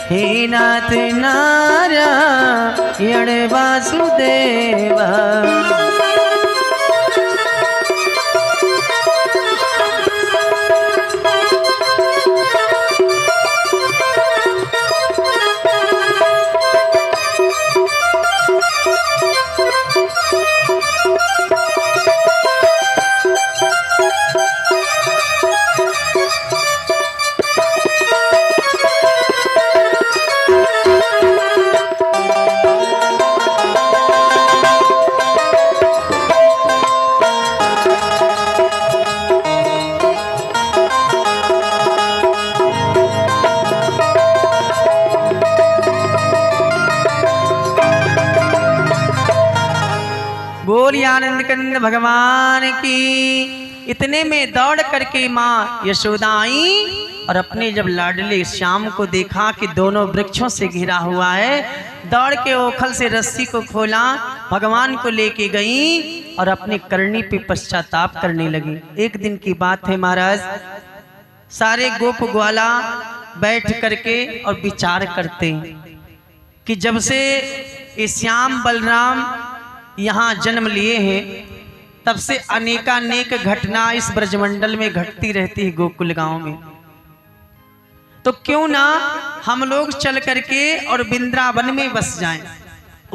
हे नाथ नारायण वासुदेवा। बोलिए आनंद कंद भगवान की। इतने में दौड़ करके माँ यशोदा आई और अपने जब लाडले श्याम को देखा कि दोनों वृक्षों से घिरा हुआ है, दौड़ के ओखल से रस्सी को खोला, भगवान को लेके गई और अपनी करनी पे पश्चाताप करने लगी। एक दिन की बात है महाराज, सारे गोप ग्वाला बैठ करके और विचार करते हैं कि जब से ये श्याम बलराम यहाँ जन्म लिए हैं तब से अनेकानेक घटना इस ब्रजमंडल में घटती रहती है गोकुल गांव में। तो क्यों ना हम लोग चल करके और वृंदावन में बस जाएं।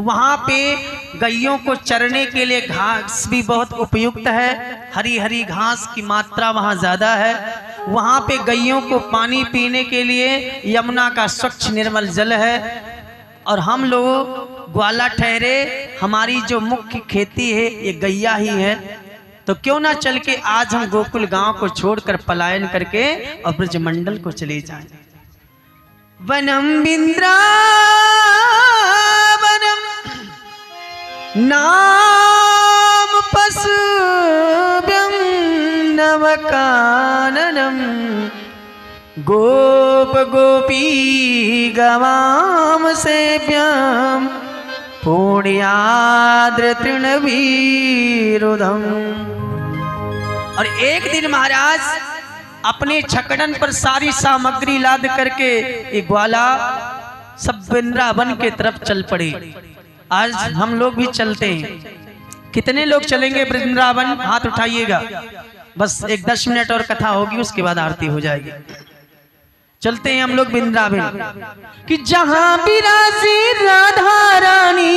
वहां पे गैयों को चरने के लिए घास भी बहुत उपयुक्त है, हरी हरी घास की मात्रा वहां ज्यादा है। वहां पे गैयों को पानी पीने के लिए यमुना का स्वच्छ निर्मल जल है। और हम लोग ग्वाला ठहरे, हमारी जो मुख्य खेती है ये गैया ही है। तो क्यों ना चल के आज हम गोकुल गांव को छोड़कर पलायन करके और ब्रजमंडल को चले जाएं। वनम बिंद्रावनम नाम पशुभ्यं नवकाननम गोप गोपी गवाम सेव्यम पुण्याद्र तृणवीरुधम। और एक दिन महाराज अपने छकड़न पर सारी सामग्री लाद करके एक ग्वाला सब वृंदावन के तरफ चल पड़े। आज हम लोग भी चलते हैं। कितने लोग चलेंगे वृंदावन? हाथ उठाइएगा। बस एक 10 मिनट और कथा होगी, उसके बाद आरती हो जाएगी। चलते हैं हम लोग वृंदावन कि जहां विराजे राधा रानी,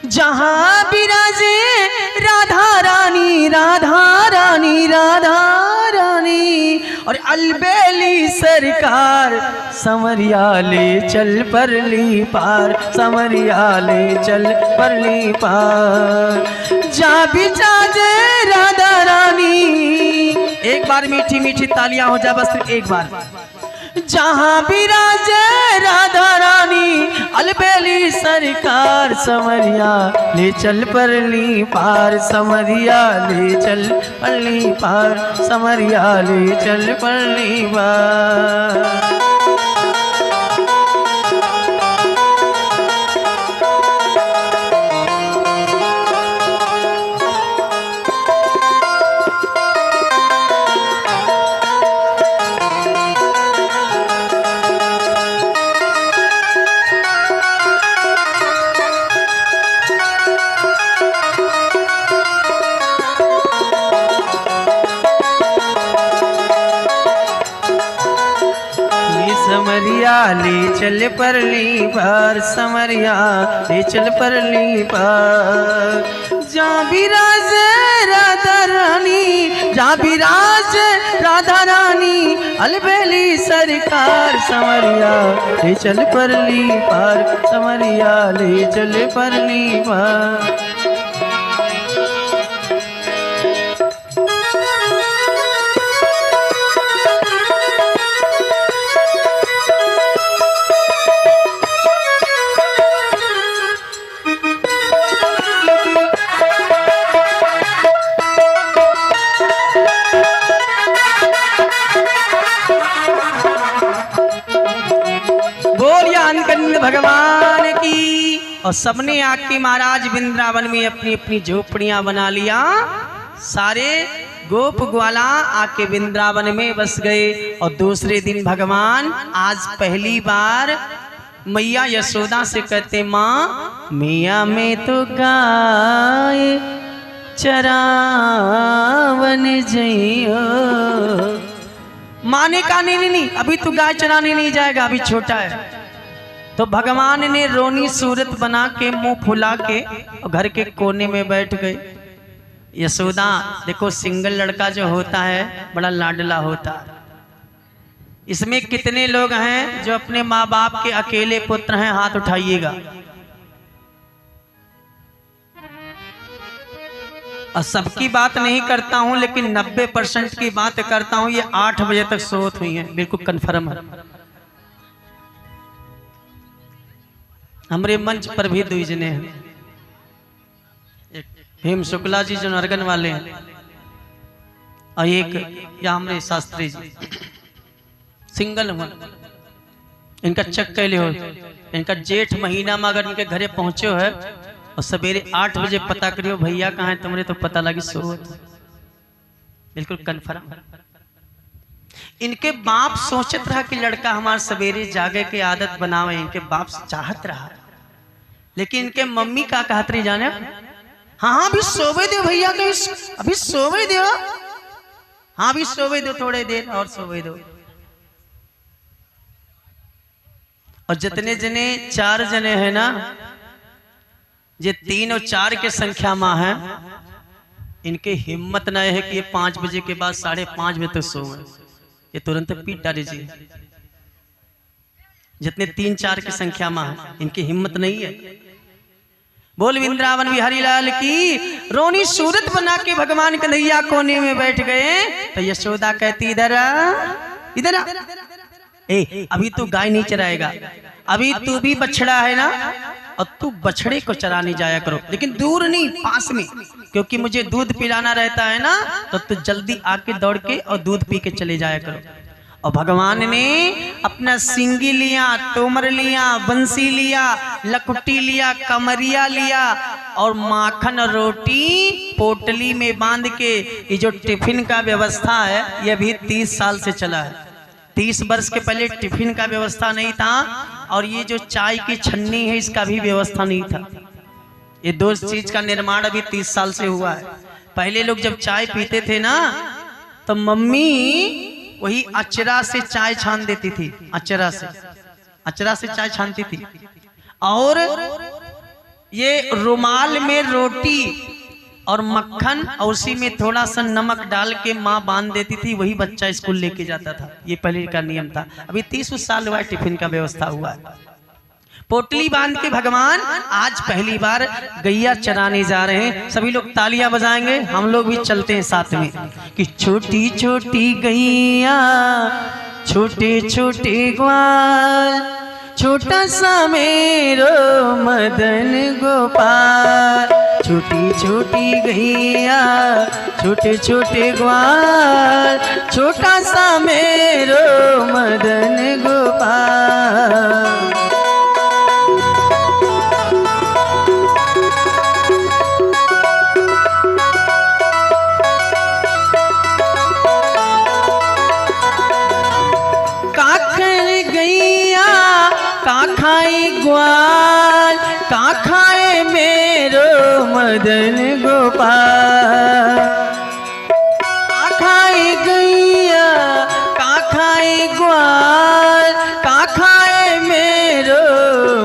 जहां विराजे राधा रानी, राधा रानी, राधा रानी। और अलबेली सरकार समरिया ले चल परली पार, समरिया ले चल परली पार। जा विराजे राधा रानी, एक बार मीठी मीठी तालियां हो जाए, बस एक बार। जहां विराजे राधा रानी, अलबेली सरकार समरिया ले चल परली पार, समरिया ले चल परली पार, समरिया ले चल परली पार। समरिया ले चल परली पार, समरिया ले चल परली पार। जा विराज राधा रानी, जा विराज राधा रानी, अलबेली सरकार समरिया ले चल परली पार, समरिया ले चल परली पार। भगवान की। और सबने आके महाराज वृंदावन में अपनी अपनी झोपड़ियां बना लिया। सारे गोप ग्वाला आके वृंदावन में बस गए। और दूसरे दिन भगवान आज पहली बार मैया यशोदा से कहते, माँ मैया में तो गाय चरावन जइयो। माँ ने कहा नहीं, अभी तो गाय चराने नहीं जाएगा, अभी छोटा है। तो भगवान ने रोनी सूरत बना के मुंह फुला के और घर के कोने में बैठ गए। यशोदा देखो, सिंगल लड़का जो होता है बड़ा लाडला होता है। इसमें कितने लोग हैं जो अपने माँ बाप के अकेले पुत्र हैं? हाथ उठाइएगा। और सबकी बात नहीं करता हूं, लेकिन 90% की बात करता हूं। ये 8 बजे तक सोत हुई है, बिल्कुल कन्फर्म है। हमारे मंच पर भी 2 जने हैं, एक हेम शुक्ला जी जो नरगन वाले हैं, और एक या हमारे शास्त्री जी सिंगल हुआ। इनका चेक कैले हो, इनका जेठ महीना में अगर इनके घरे पहुंचे हो है और सवेरे 8 बजे पता करियो भैया कहाँ है तुम्हारे, तो पता लगी सोत। बिल्कुल कन्फर्म। इनके बाप सोचत रहा कि लड़का हमार सवेरे जागे के आदत बनावे, इनके बाप चाहत रहा, लेकिन इनके मम्मी का कहत रही जाने, हाँ अभी सोवे दो भैया, अभी सोवे दो, हाँ अभी सोवे दो, थोड़े देर और सोवे दो। और जितने जने 4 जने हैं ना, ये 3 और 4 के संख्या में है, इनके हिम्मत न है कि ये 5 बजे के बाद 5:30 बजे तक सोए, ये तुरंत पीट डाले जी। जितने 3-4 की संख्या में है, इनकी हिम्मत नहीं है। बोल वृंदावन बिहारी लाल की। रोनी सूरत बना के भगवान कन्हैया कोने में बैठ गए, तो यशोदा कहती इधर इधर ए, अभी तू गाय नहीं चराएगा, अभी तू भी बछड़ा है ना, और तू बछड़े को चराने जाया करो, लेकिन दूर नहीं, पास में, क्योंकि मुझे दूध पिलाना रहता है ना, तो तू जल्दी आके दौड़ के और दूध पी के चले जाया करो। और भगवान ने अपना सिंगी लिया, तोमर लिया, बंसी लिया, लकुटी लिया, कमरिया लिया, और माखन रोटी पोटली में बांध के, ये जो टिफिन का व्यवस्था है, ये भी 30 साल से चला है। 30 वर्ष के पहले टिफिन का व्यवस्था नहीं था, और ये जो चाय की छन्नी है, इसका भी व्यवस्था नहीं था। ये 2 चीज का निर्माण अभी 30 साल से हुआ है। पहले लोग जब चाय पीते थे ना, तो मम्मी वही अचरा से चाय छान देती थी, अचरा से चाय छानती थी, और ये रुमाल में रोटी और मक्खन, और उसी में थोड़ा सा नमक डाल के माँ बांध देती थी, वही बच्चा स्कूल लेके जाता था। ये पहले का नियम था। अभी 30 साल हुआ टिफिन का व्यवस्था हुआ है। पोटली बांध के भगवान आज पहली बार गैया चराने जा रहे हैं। सभी लोग तालियां बजाएंगे, हम लोग भी चलते हैं साथ में कि छोटी छोटी गैया, छोटे छोटे ग्वाल, छोटा सा मेरो मदन गोपाल। छोटी छोटी गैया, छोटे छोटे ग्वाल, छोटा सा मेरो मदन गोपाल। खाए ग्वाल, का खाए मेरो मदन गोपाल। का खाए गैया, का खाए ग्वाल, का खाए मेरो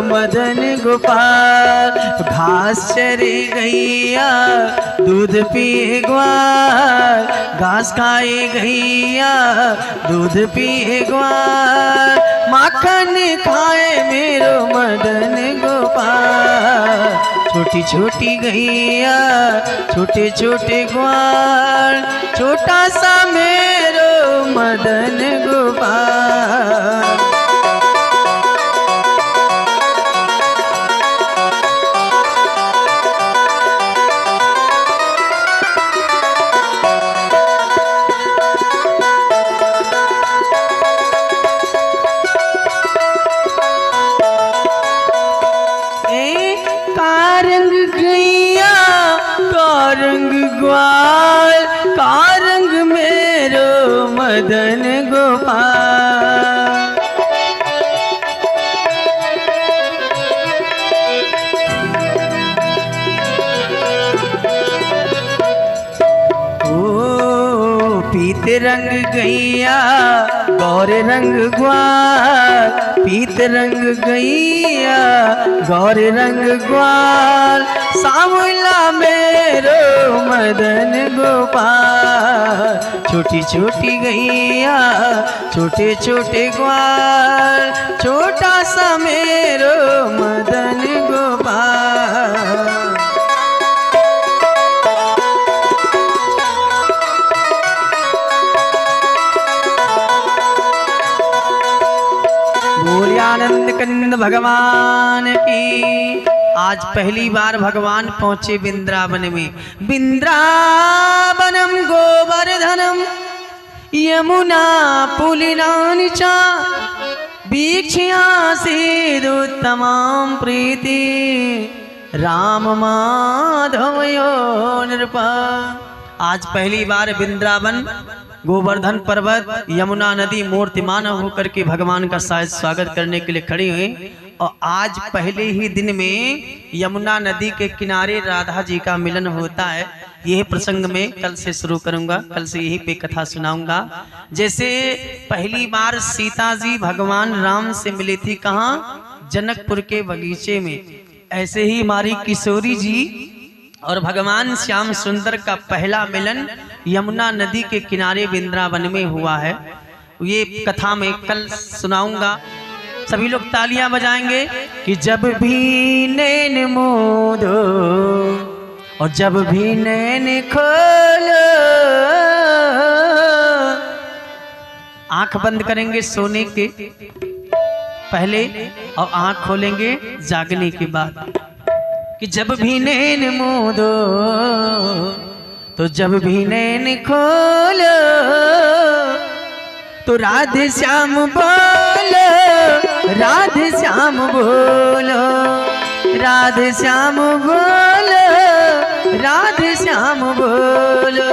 मदन गोपाल। घास चरे गैया, दूध पिए ग्वाल, घास खाए गैया, दूध पिए ग्वाल। माखन खाए मेरो मदन गोपाल। छोटी छोटी गैया, छोटे छोटे ग्वाल, छोटा सा मेरो मदन गोपाल। ग्वाल का रंग मेरो मदन गोपाल। ओ पीत रंग गैया, गौर रंग ग्वाल, पीत रंग गैया, गौर रंग ग्वाल। सांवला मेरो मदन गोपाल। छोटी छोटी गैया, छोटे छोटे ग्वाल, छोटा सा मेरो मदन गोपाल। बोलिए आनंद कंद भगवान की। आज पहली बार भगवान पहुंचे वृंदावन में। वृंदावनम गोवर्धनम यमुना पुलिनानि च वीक्ष्यासीदुत्तमां प्रीति राम माधवयो नृपा। आज पहली बार वृंदावन गोवर्धन पर्वत यमुना नदी मूर्तिमान होकर के भगवान का शायद स्वागत करने के लिए खड़ी हुई। और आज पहले ही दिन में यमुना नदी के किनारे राधा जी का मिलन होता है। यह प्रसंग में कल से शुरू करूंगा, कल से यही पे कथा सुनाऊंगा। जैसे पहली बार सीता जी भगवान राम से मिली थी, कहाँ? जनकपुर के बगीचे में। ऐसे ही हमारी किशोरी जी और भगवान श्याम सुंदर का पहला मिलन यमुना नदी के किनारे वृंदावन में हुआ है। ये कथा में कल सुनाऊंगा। सभी लोग तालियां बजाएंगे कि जब भी नैन मूंदो और जब भी नैन खोलो। आंख बंद करेंगे सोने के पहले और आंख खोलेंगे जागने के बाद। कि जब भी नैन मूंदो तो जब भी नैन खोलो तो राधे श्याम बोलो, राधे श्याम बोलो, राधे श्याम बोलो, राधे श्याम बोलो।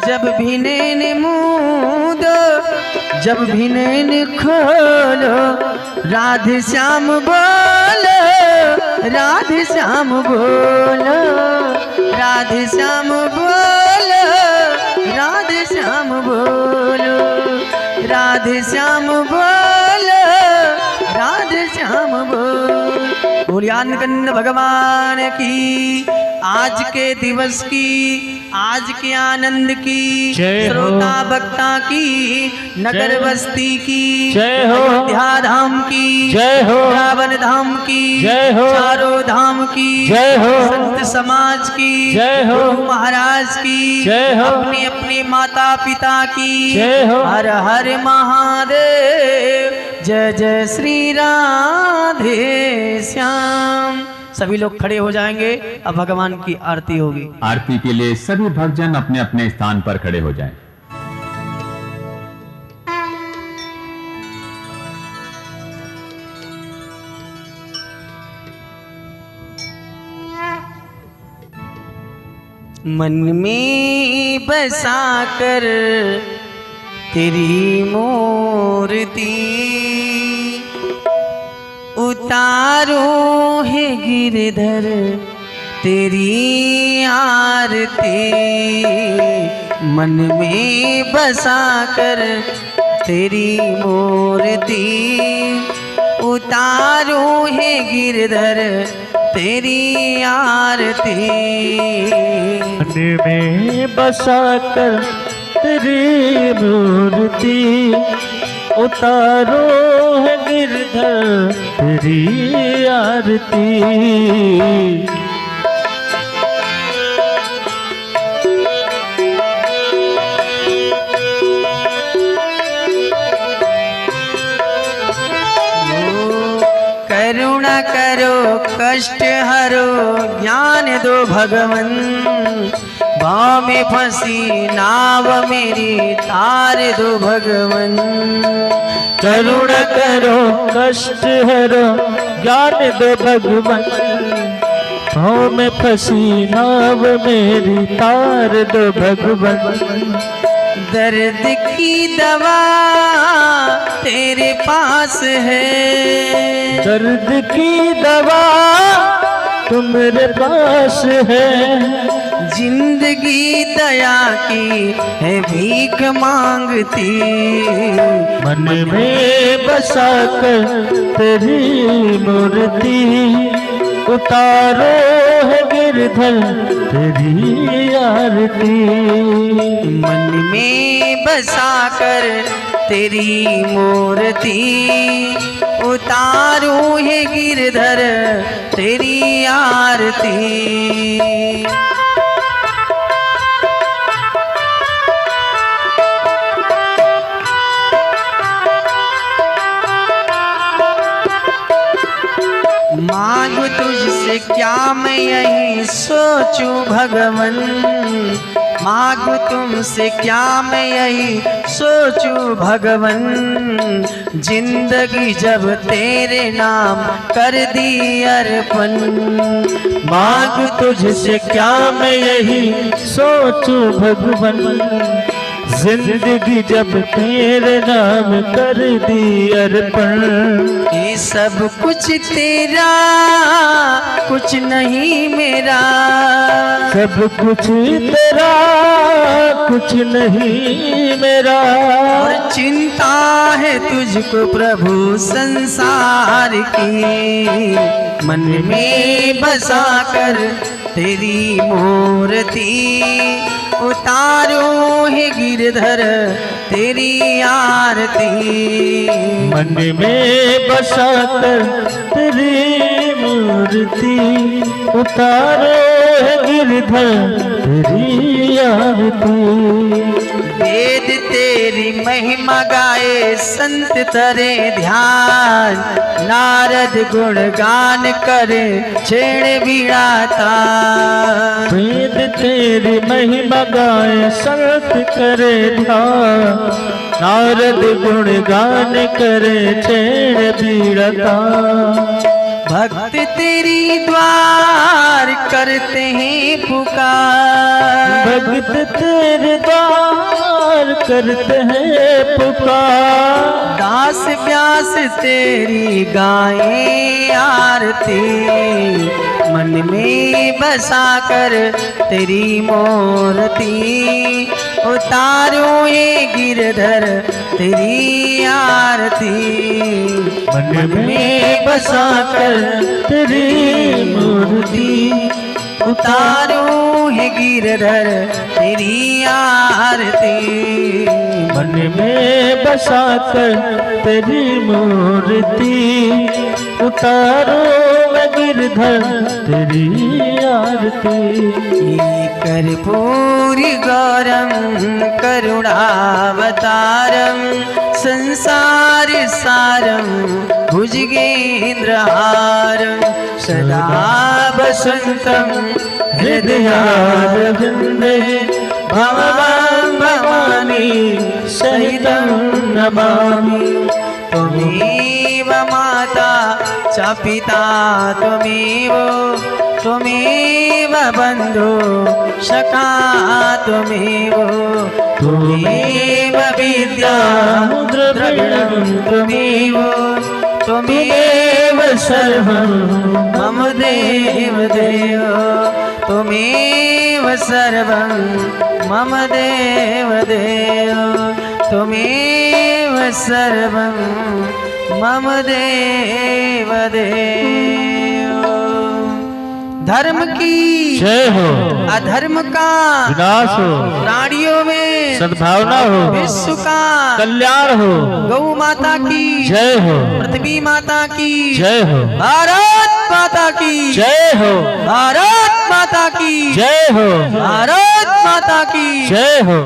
जब भी नैन मूंदो जब भी नैन खोलो राधे श्याम बोलो, राधे श्याम बोलो, राधे श्याम बोलो, राधे श्याम बोलो, राधे श्याम बोलो, राधे श्याम बोलो। भोलियानंद भगवान की आज के दिवस की, आज के आनंद की, श्रोता भक्ता की, नगर बस्ती की, अयोध्या धाम की, वृंदावन धाम की, चारों धाम की, संत समाज की, गुरु महाराज की, अपने अपने माता पिता की। हर हर महादेव, जय जय श्री राधे श्याम। सभी लोग खड़े हो जाएंगे, अब भगवान की आरती होगी। आरती के लिए सभी भक्तजन अपने अपने स्थान पर खड़े हो जाएं। मन में बसा कर तेरी मूर्ति उतारो है गिरधर तेरी आरती। मन में बसा कर तेरी मूर्ति उतारो है गिरधर तेरी आरती। मन में बसा कर तेरी मूर्ति उतारो है गिरधर तेरी आरती। करुणा करो कष्ट हरो ज्ञान दो भगवन। भाव में फंसी नाव मेरी तार दो भगवन। करुणा करो कष्ट हरो ज्ञान दो भगवन। भाव में फंसी नाव मेरी तार दो भगवन। दर्द की दवा तेरे पास है। दर्द की दवा तुम्हारे पास है। जिंदगी दया की है भीख मांगती। मन में बसा कर तेरी मूर्ति उतारो है गिरधर तेरी आरती। मन में बसा कर तेरी मूर्ति उतारूं है गिरधर तेरी आरती। मांगू तुझसे क्या मैं यही सोचूं भगवन। मांगू तुमसे क्या मैं यही सोचूं भगवन, जिंदगी जब तेरे नाम कर दी अर्पण। मांग तुझसे क्या मैं यही सोचूं भगवन, जिंदगी जब तेरे नाम कर दी अर्पण। ये सब कुछ तेरा कुछ नहीं मेरा, सब कुछ तेरा कुछ नहीं मेरा। और चिंता है तुझको प्रभु संसार की, मन में बसा कर तेरी मूर्ति उतारो है गिरधर तेरी आरती। मन में बसा कर तेरी मूर्ति उतारो है गिरधर तेरी आरती। वेद तेरी महिमा गाए संत तरे ध्यान, नारद गुण गान करे छेड़ बीड़ा तान। वेद तेरी महिमा गाए संत करे ध्यान, नारद गुण गान करे छेड़ बीड़ा तान। भक्त तेरी द्वार करते हैं पुकार, भक्त तेरे द्वार करते हैं पुकार। दास व्यास तेरी गाए आरती, मन में बसा कर तेरी मूर्ति उतारो ये गिरधर तेरी आरती। मन में बसा कर तेरी मूर्ति उतारो है गिरधर तेरी आरती। मन में बसा कर तेरी मूर्ति उतारो मैं गिरधर तेरी आरती। ये कर्पूरी गौरम करुणावतारम, संसार सारम भुजगेन्द्रहारम, सदा वसंतम हृदयारविंदे, भवं भवानी सहितं नमामि। त्वमेव माता च पिता त्वमेव, त्वमेव बन्धु सखा त्वमेव, त्वमेव विद्या द्रविणं त्वमेव, त्वमेव सर्वं मम देव देव, त्वमेव सर्वं मम देव देव, त्वमेव सर्वं मम देव देव। धर्म की जय हो, अधर्म का विनाश हो, प्राणियों में सद्भावना हो, विश्व का कल्याण हो। गौ माता की जय हो, पृथ्वी माता की जय हो, भारत माता की जय हो, भारत माता की जय हो, भारत माता की जय हो।